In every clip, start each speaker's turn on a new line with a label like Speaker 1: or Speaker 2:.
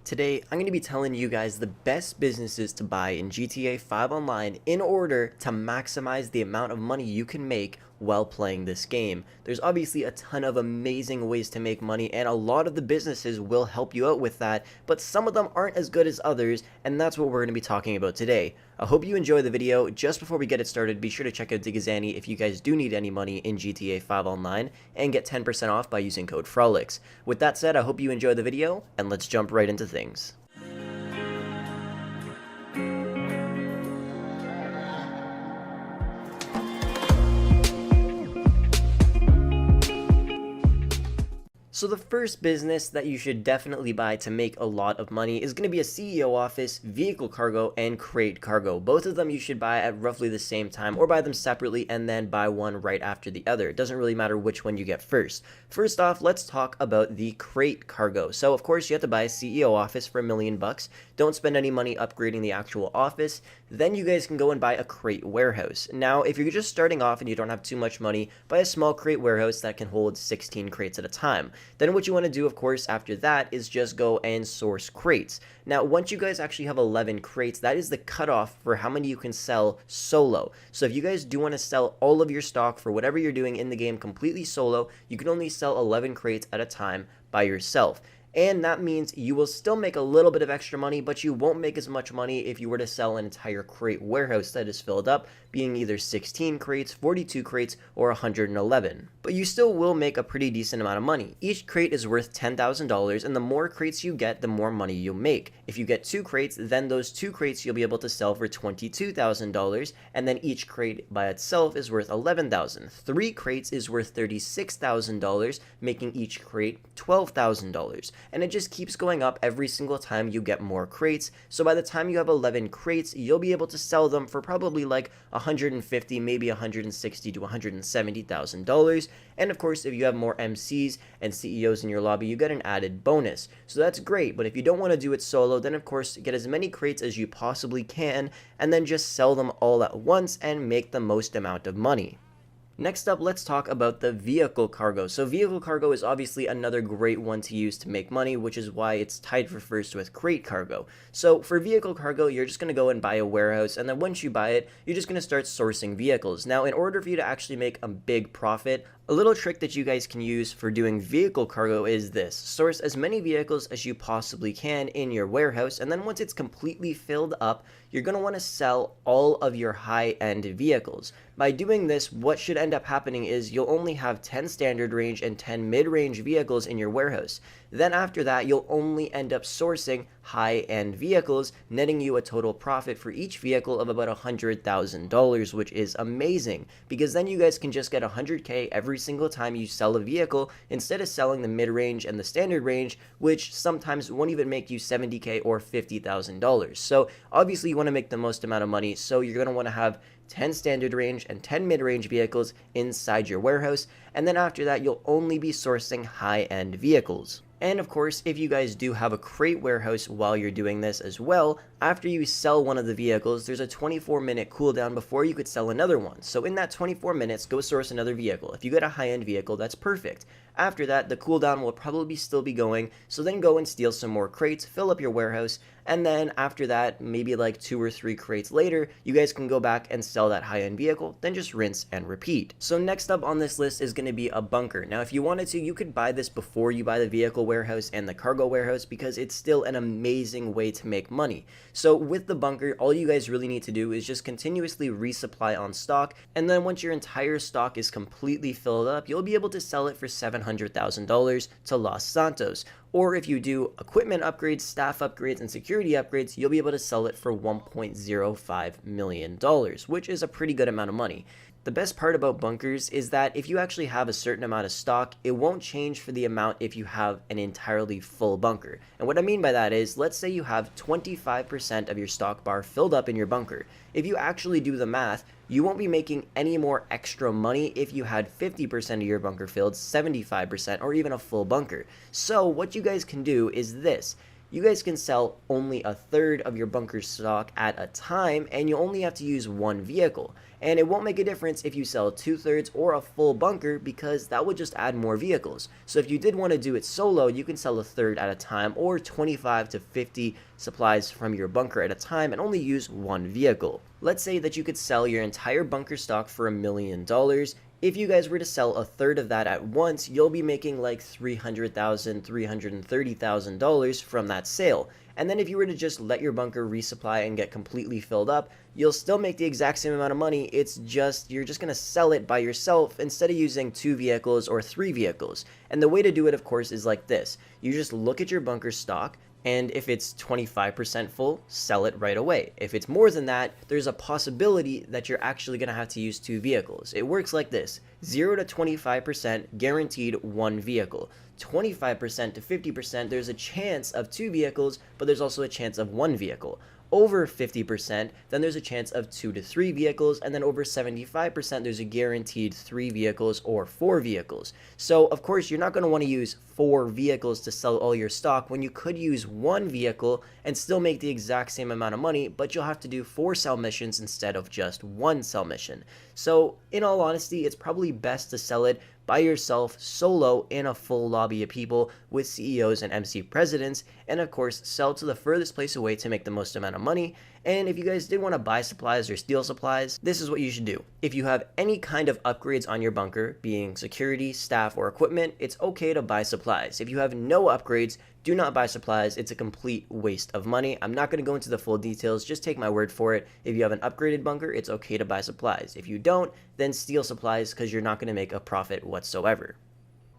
Speaker 1: Today, I'm going to be telling you guys the best businesses to buy in GTA 5 Online in order to maximize the amount of money you can make while playing this game. There's obviously a ton of amazing ways to make money, and a lot of the businesses will help you out with that, but some of them aren't as good as others, and that's what we're going to be talking about today. I hope you enjoy the video. Just before we get it started, be sure to check out Digazani if you guys do need any money in GTA 5 Online, and get 10% off by using code Frolickz. With that said, I hope you enjoy the video, and let's jump right into things. So the first business that you should definitely buy to make a lot of money is going to be a CEO office, vehicle cargo, and crate cargo. Both of them you should buy at roughly the same time, or buy them separately and then buy one right after the other. It doesn't really matter which one you get first. First off, let's talk about the crate cargo. So of course you have to buy a CEO office for $1 million. Don't spend any money upgrading the actual office. Then you guys can go and buy a crate warehouse. Now if you're just starting off and you don't have too much money, buy a small crate warehouse that can hold 16 crates at a time. Then what you want to do, of course, after that is just go and source crates. Now, once you guys actually have 11 crates, that is the cutoff for how many you can sell solo. So if you guys do want to sell all of your stock for whatever you're doing in the game completely solo, you can only sell 11 crates at a time by yourself. And that means you will still make a little bit of extra money, but you won't make as much money if you were to sell an entire crate warehouse that is filled up, being either 16 crates, 42 crates, or 111. But you still will make a pretty decent amount of money. Each crate is worth $10,000, and the more crates you get, the more money you'll make. If you get 2 crates, then those 2 crates you'll be able to sell for $22,000, and then each crate by itself is worth $11,000. 3 crates is worth $36,000, making each crate $12,000. And it just keeps going up every single time you get more crates. So by the time you have 11 crates, you'll be able to sell them for probably like $150, maybe $160 to $170,000. And of course, if you have more MCs and CEOs in your lobby, you get an added bonus. So that's great. But if you don't want to do it solo, then of course get as many crates as you possibly can, and then just sell them all at once and make the most amount of money. Next up, let's talk about the vehicle cargo. So vehicle cargo is obviously another great one to use to make money, which is why it's tied for first with crate cargo. So for vehicle cargo, you're just going to go and buy a warehouse, and then once you buy it, you're just going to start sourcing vehicles. Now, in order for you to actually make a big profit, a little trick that you guys can use for doing vehicle cargo is this. Source as many vehicles as you possibly can in your warehouse, and then once it's completely filled up, you're going to want to sell all of your high-end vehicles. By doing this, what should end up happening is you'll only have 10 standard range and 10 mid-range vehicles in your warehouse. Then after that, you'll only end up sourcing high-end vehicles, netting you a total profit for each vehicle of about $100,000, which is amazing, because then you guys can just get $100K every single time you sell a vehicle, instead of selling the mid-range and the standard range, which sometimes won't even make you $70K or $50,000. So obviously you want to make the most amount of money, so you're going to want to have 10 standard range and 10 mid-range vehicles inside your warehouse, and then after that you'll only be sourcing high-end vehicles. And of course, if you guys do have a crate warehouse while you're doing this as well, after you sell one of the vehicles, there's a 24-minute cooldown before you could sell another one. So in that 24 minutes, go source another vehicle. If you get a high-end vehicle, that's perfect. After that, the cooldown will probably still be going, so then go and steal some more crates, fill up your warehouse, and then after that, maybe like 2 or 3 crates later, you guys can go back and sell that high-end vehicle, then just rinse and repeat. So next up on this list is going to be a bunker. Now if you wanted to, you could buy this before you buy the vehicle warehouse and the cargo warehouse, because it's still an amazing way to make money. So with the bunker, all you guys really need to do is just continuously resupply on stock, and then once your entire stock is completely filled up, you'll be able to sell it for $700,000 to Los Santos. Or if you do equipment upgrades, staff upgrades, and security upgrades, you'll be able to sell it for $1.05 million, which is a pretty good amount of money. The best part about bunkers is that if you actually have a certain amount of stock, it won't change for the amount if you have an entirely full bunker. And what I mean by that is, let's say you have 25% of your stock bar filled up in your bunker. If you actually do the math, you won't be making any more extra money if you had 50% of your bunker filled, 75%, or even a full bunker. So what you guys can do is this. you guys can sell only a third of your bunker stock at a time, and you only have to use one vehicle. And it won't make a difference if you sell 2/3 or a full bunker, because that would just add more vehicles. So if you did want to do it solo, you can sell a third at a time, or 25 to 50 supplies from your bunker at a time, and only use one vehicle. Let's say that you could sell your entire bunker stock for $1 million. If you guys were to sell a third of that at once, you'll be making like $300,000, $330,000 from that sale. And then if you were to just let your bunker resupply and get completely filled up, you'll still make the exact same amount of money. It's just, you're just going to sell it by yourself instead of using 2 vehicles or 3 vehicles. And the way to do it, of course, is like this. You just look at your bunker stock, and if it's 25% full, sell it right away. If it's more than that, there's a possibility that you're actually going to have to use 2 vehicles. It works like this: 0 to 25% guaranteed 1 vehicle. 25% to 50%, there's a chance of 2 vehicles, but there's also a chance of 1 vehicle. Over 50%, then there's a chance of 2 to 3 vehicles, and then over 75%, there's a guaranteed 3 vehicles or 4 vehicles. So, of course, you're not going to want to use 4 vehicles to sell all your stock when you could use 1 vehicle and still make the exact same amount of money, but you'll have to do 4 sell missions instead of just 1 sell mission. So, in all honesty, it's probably best to sell it by yourself, solo, in a full lobby of people with CEOs and MC presidents, and of course, sell to the furthest place away to make the most amount of money. And if you guys did want to buy supplies or steal supplies, this is what you should do. If you have any kind of upgrades on your bunker, being security, staff, or equipment, it's okay to buy supplies. If you have no upgrades, do not buy supplies. It's a complete waste of money. I'm not going to go into the full details, just take my word for it. If you have an upgraded bunker, it's okay to buy supplies. If you don't, then steal supplies, because you're not going to make a profit whatsoever.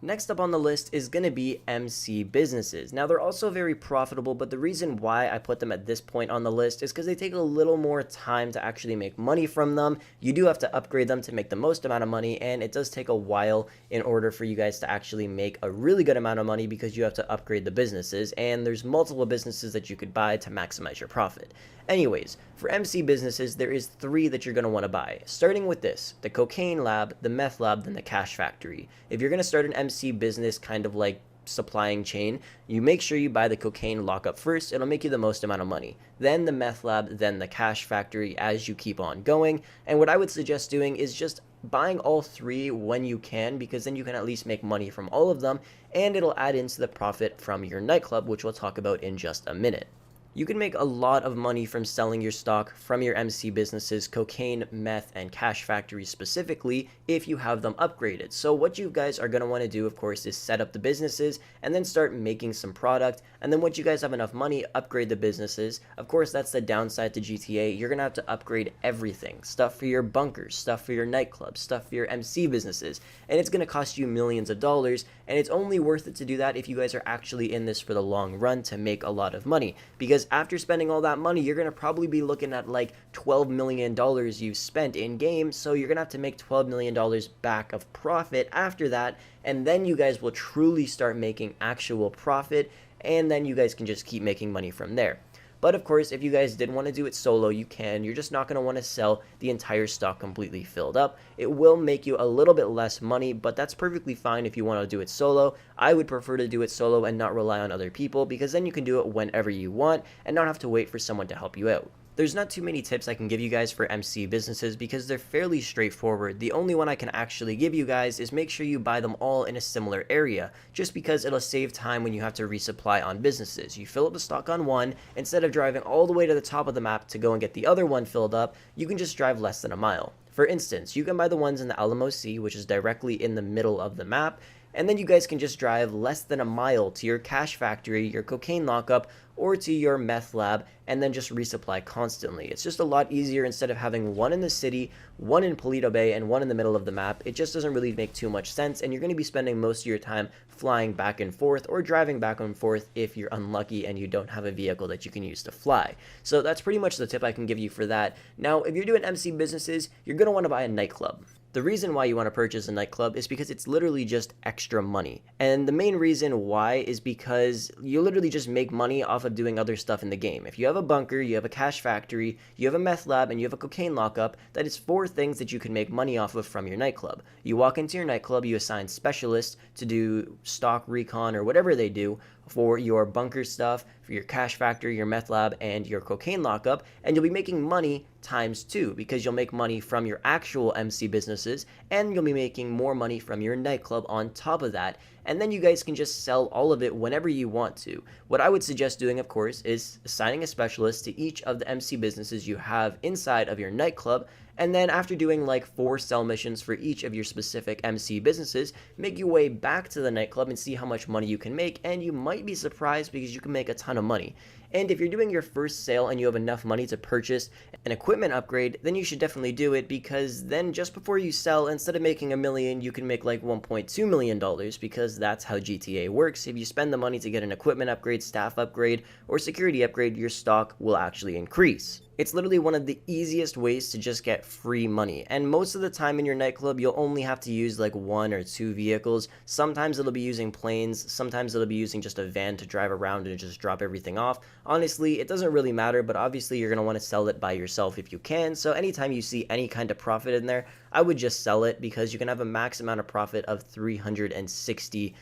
Speaker 1: Next up on the list is going to be MC businesses. Now, they're also very profitable, but the reason why I put them at this point on the list is because they take a little more time to actually make money from them. You do have to upgrade them to make the most amount of money, and it does take a while in order for you guys to actually make a really good amount of money, because you have to upgrade the businesses, and there's multiple businesses that you could buy to maximize your profit. Anyways, for MC businesses, there is 3 that you're going to want to buy, starting with this: the cocaine lab, the meth lab, then the cash factory. If you're going to start an MC business, kind of like supplying chain, you make sure you buy the cocaine lockup first. It'll make you the most amount of money. Then the meth lab, then the cash factory as you keep on going. And what I would suggest doing is just buying all 3 when you can, because then you can at least make money from all of them, and it'll add into the profit from your nightclub, which we'll talk about in just a minute. You can make a lot of money from selling your stock from your MC businesses, cocaine, meth, and cash factories specifically, if you have them upgraded. So what you guys are going to want to do, of course, is set up the businesses and then start making some product. And then once you guys have enough money, upgrade the businesses. Of course, that's the downside to GTA. You're going to have to upgrade everything. Stuff for your bunkers, stuff for your nightclubs, stuff for your MC businesses. And it's going to cost you millions of dollars. And it's only worth it to do that if you guys are actually in this for the long run to make a lot of money. Because after spending all that money, you're going to probably be looking at like $12 million you've spent in game. So you're going to have to make $12 million back of profit after that. And then you guys will truly start making actual profit. And then you guys can just keep making money from there. But of course, if you guys did want to do it solo, you can. You're just not going to want to sell the entire stock completely filled up. It will make you a little bit less money, but that's perfectly fine if you want to do it solo. I would prefer to do it solo and not rely on other people, because then you can do it whenever you want and not have to wait for someone to help you out. There's not too many tips I can give you guys for MC businesses because they're fairly straightforward. The only one I can actually give you guys is make sure you buy them all in a similar area, just because it'll save time when you have to resupply on businesses. You fill up the stock on one, instead of driving all the way to the top of the map to go and get the other one filled up, you can just drive less than a mile. For instance, you can buy the ones in the Alamo Sea, which is directly in the middle of the map, and then you guys can just drive less than a mile to your cash factory, your cocaine lockup, or to your meth lab, and then just resupply constantly. It's just a lot easier instead of having one in the city, one in Paleto Bay, and one in the middle of the map. It just doesn't really make too much sense, and you're going to be spending most of your time flying back and forth or driving back and forth if you're unlucky and you don't have a vehicle that you can use to fly. So that's pretty much the tip I can give you for that. Now, if you're doing MC businesses, you're going to want to buy a nightclub. The reason why you want to purchase a nightclub is because it's literally just extra money. And the main reason why is because you literally just make money off of doing other stuff in the game. If you have a bunker, you have a cash factory, you have a meth lab, and you have a cocaine lockup, that is 4 things that you can make money off of from your nightclub. You walk into your nightclub, you assign specialists to do stock recon or whatever they do for your bunker stuff, for your cash factory, your meth lab, and your cocaine lockup, and you'll be making money times two because you'll make money from your actual MC businesses and you'll be making more money from your nightclub on top of that. And then you guys can just sell all of it whenever you want to. What I would suggest doing, of course, is assigning a specialist to each of the MC businesses you have inside of your nightclub. And then after doing like 4 sell missions for each of your specific MC businesses, make your way back to the nightclub and see how much money you can make, and you might be surprised because you can make a ton of money. And if you're doing your first sale and you have enough money to purchase an equipment upgrade, then you should definitely do it, because then just before you sell, instead of making $1 million, you can make like $1.2 million, because that's how GTA works. If you spend the money to get an equipment upgrade, staff upgrade, or security upgrade, your stock will actually increase. It's literally one of the easiest ways to just get free money, and most of the time in your nightclub you'll only have to use like 1 or 2 vehicles. Sometimes it'll be using planes, sometimes it'll be using just a van to drive around and just drop everything off. Honestly, it doesn't really matter, but obviously you're going to want to sell it by yourself if you can, so anytime you see any kind of profit in there, I would just sell it, because you can have a max amount of profit of 360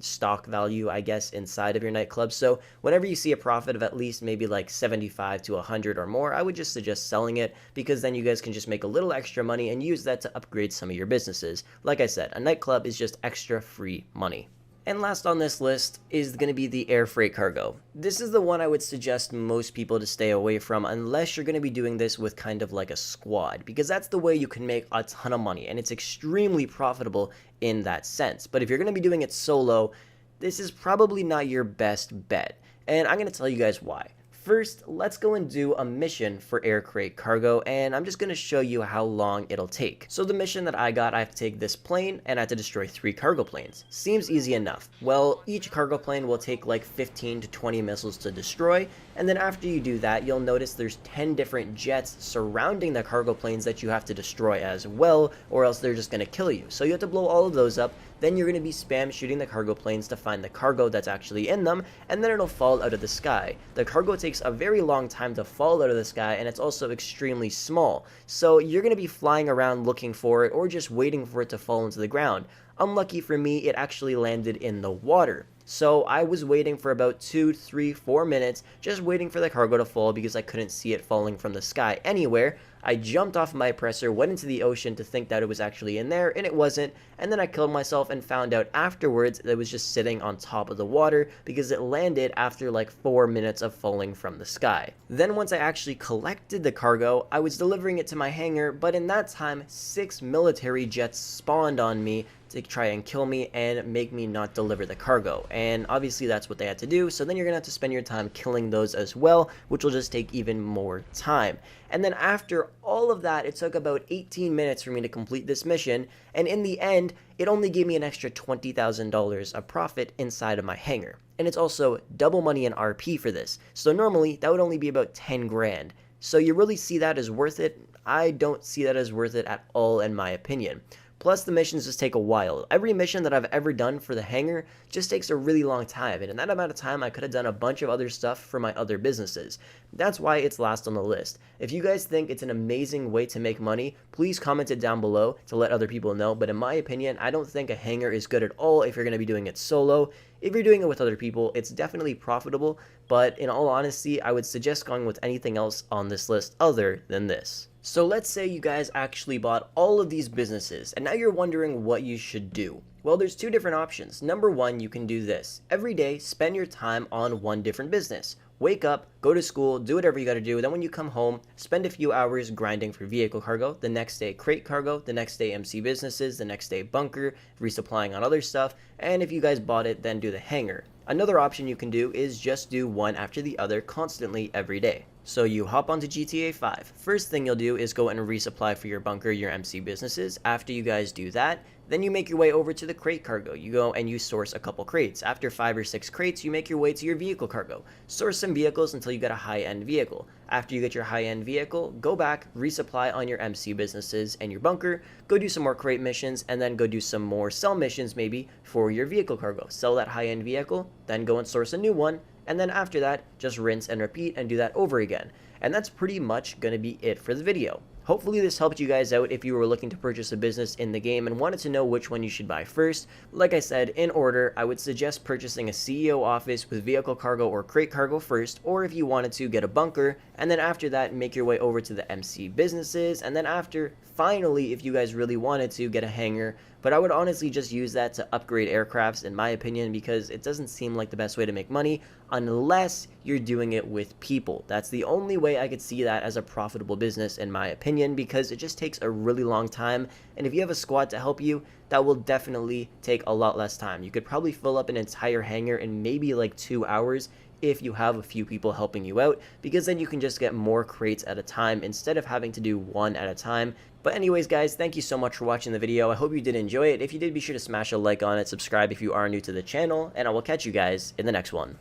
Speaker 1: stock value, I guess, inside of your nightclub. So whenever you see a profit of at least maybe like 75 to 100 or more, I would just suggest selling it, because then you guys can just make a little extra money and use that to upgrade some of your businesses. Like I said, a nightclub is just extra free money. And last on this list is going to be the air freight cargo. This is the one I would suggest most people to stay away from unless you're going to be doing this with kind of like a squad, because that's the way you can make a ton of money and it's extremely profitable in that sense. But if you're going to be doing it solo, this is probably not your best bet. And I'm going to tell you guys why. First, let's go and do a mission for air freight cargo, and I'm just going to show you how long it'll take. So the mission that I got, I have to take this plane and I have to destroy 3 cargo planes. Seems easy enough. Well, each cargo plane will take like 15 to 20 missiles to destroy, and then after you do that, you'll notice there's 10 different jets surrounding the cargo planes that you have to destroy as well, or else they're just going to kill you. So you have to blow all of those up. Then you're going to be spam shooting the cargo planes to find the cargo that's actually in them, and then it'll fall out of the sky. The cargo takes a very long time to fall out of the sky, and it's also extremely small. So you're going to be flying around looking for it, or just waiting for it to fall into the ground. Unlucky for me, it actually landed in the water. So I was waiting for about 2, 3, 4 minutes, just waiting for the cargo to fall because I couldn't see it falling from the sky anywhere. I jumped off my oppressor, went into the ocean to think that it was actually in there, and it wasn't, and then I killed myself and found out afterwards that it was just sitting on top of the water because it landed after like 4 minutes of falling from the sky. Then once I actually collected the cargo, I was delivering it to my hangar, but in that time, 6 military jets spawned on me to try and kill me and make me not deliver the cargo, and obviously that's what they had to do. So then you're gonna have to spend your time killing those as well, which will just take even more time. And then after all of that, it took about 18 minutes for me to complete this mission, and in the end it only gave me an extra $20,000 of profit inside of my hangar. And it's also double money in RP for this, so normally that would only be about 10 grand. So you really see that as worth it? I don't see that as worth it at all, in my opinion. Plus, the missions just take a while. Every mission that I've ever done for the hangar just takes a really long time, and in that amount of time, I could have done a bunch of other stuff for my other businesses. That's why it's last on the list. If you guys think it's an amazing way to make money, please comment it down below to let other people know, but in my opinion, I don't think a hangar is good at all if you're going to be doing it solo. If you're doing it with other people, it's definitely profitable, but in all honesty, I would suggest going with anything else on this list other than this. So let's say you guys actually bought all of these businesses, and now you're wondering what you should do. Well, there's 2 different options. Number 1, you can do this. Every day, spend your time on one different business. Wake up, go to school, do whatever you gotta do, then when you come home, spend a few hours grinding for vehicle cargo, the next day crate cargo, the next day MC businesses, the next day bunker, resupplying on other stuff, and if you guys bought it, then do the hangar. Another option you can do is just do one after the other constantly every day. So you hop onto GTA 5. First thing you'll do is go and resupply for your bunker, your MC businesses. After you guys do that, then you make your way over to the crate cargo. You go and you source a couple crates. After 5 or 6 crates, you make your way to your vehicle cargo. Source some vehicles until you get a high-end vehicle. After you get your high-end vehicle, go back, resupply on your MC businesses and your bunker, go do some more crate missions, and then go do some more sell missions maybe for your vehicle cargo. Sell that high-end vehicle, then go and source a new one, and then after that, just rinse and repeat and do that over again. And that's pretty much going to be it for the video. Hopefully this helped you guys out if you were looking to purchase a business in the game and wanted to know which one you should buy first. Like I said, in order, I would suggest purchasing a CEO office with vehicle cargo or crate cargo first, or if you wanted to, get a bunker, and then after that, make your way over to the MC businesses, and then after, finally, if you guys really wanted to, get a hangar. But I would honestly just use that to upgrade aircrafts, in my opinion, because it doesn't seem like the best way to make money unless you're doing it with people. That's the only way I could see that as a profitable business, in my opinion, because it just takes a really long time, and if you have a squad to help you, that will definitely take a lot less time. You could probably fill up an entire hangar in maybe like 2 hours if you have a few people helping you out, because then you can just get more crates at a time instead of having to do one at a time. But anyways guys, thank you so much for watching the video. I hope you did enjoy it. If you did, be sure to smash a like on it, subscribe if you are new to the channel, and I will catch you guys in the next one.